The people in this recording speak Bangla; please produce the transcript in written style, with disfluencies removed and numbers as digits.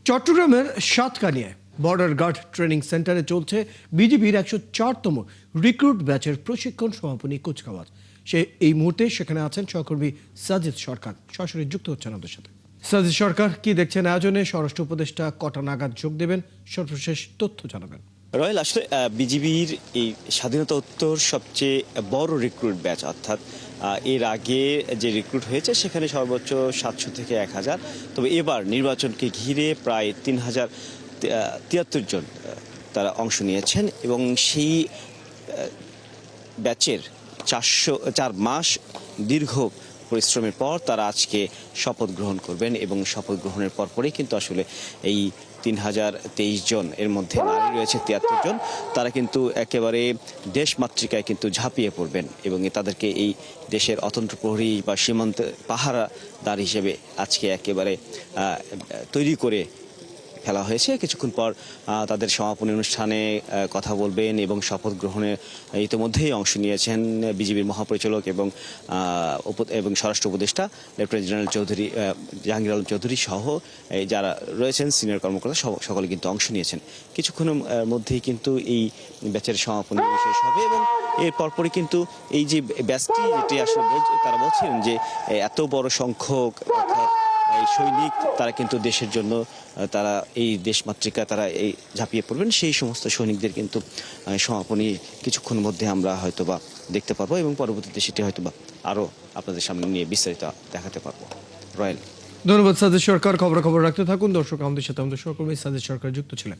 চট্টগ্রামের সাতকানিয়ায় বর্ডার গার্ড ট্রেনিং সেন্টারে চলছে বিজিবির ১০৪তম রিক্রুট ব্যাচের প্রশিক্ষণ সমাপনী কুচকাওয়াজ। এই মুহূর্তে সেখানে আছেন সহকর্মী সাজিদ সরকার, সরাসরি যুক্ত হচ্ছেন আমাদের সাথে। সাজিদ সরকার, কি দেখছেন আয়োজনে? স্বরাষ্ট্র উপদেষ্টা কটা নাগাদ যোগ দেবেন? সর্বশেষ তথ্য জানাবেন। রয়েল, আসলে বিজিবির এই স্বাধীনতা উত্তর সবচেয়ে বড় রিক্রুট ব্যাচ, অর্থাৎ এর আগে যে রিক্রুট হয়েছে সেখানে সর্বোচ্চ ৭০০ থেকে ১,০০০, তবে এবার নির্বাচনকে ঘিরে প্রায় ৩,০৭৩ জন তারা অংশ নিয়েছেন এবং সেই ব্যাচের ৪ মাস দীর্ঘ পরিশ্রমের পর তারা আজকে শপথ গ্রহণ করবেন এবং শপথ গ্রহণের পরপরই কিন্তু আসলে এই ৩,০২৩ জন, এর মধ্যে নারী রয়েছে ৭৩ জন, তারা কিন্তু একেবারে দেশমাতৃকায় কিন্তু ঝাঁপিয়ে পড়বেন এবং তাদেরকে এই দেশের অতন্ত্র প্রহরী বা সীমান্ত পাহারাদার হিসেবে আজকে একেবারে তৈরি করে ফেলা হয়েছে। কিছুক্ষণ পর তাদের সমাপনী অনুষ্ঠানে কথা বলবেন এবং শপথ গ্রহণে ইতিমধ্যেই অংশ নিয়েছেন বিজিবির মহাপরিচালক এবং স্বরাষ্ট্র উপদেষ্টা লেফটেন্যান্ট জেনারেল চৌধুরী জাহাঙ্গীর আলম চৌধুরী সহ যারা রয়েছেন সিনিয়র কর্মকর্তা সকলে কিন্তু অংশ নিয়েছেন। কিছুক্ষণের মধ্যেই কিন্তু এই ব্যাচের সমাপনী শেষ হবে এবং এর পরপরই কিন্তু এই যে ব্যাচটি, যেটি আসলে তারা বলছেন যে এত বড় সংখ্যক এই সৈনিক তারা কিন্তু দেশের জন্য, তারা এই দেশমাতৃকা তারা এই ঝাঁপিয়ে পড়বেন, সেই সমস্ত সৈনিকদের কিন্তু সমাপনী কিছুক্ষণের মধ্যে আমরা হয়তোবা দেখতে পারবো এবং পরবর্তীতে সেটি হয়তোবা আরও আপনাদের সামনে নিয়ে বিস্তারিত দেখাতে পারবো। রয়েল, ধন্যবাদ সাজিদ সরকার। খবর রাখতে থাকুন দর্শক, আমাদের সাথে আমাদের সহকর্মী সাজিদ সরকার যুক্ত ছিলেন।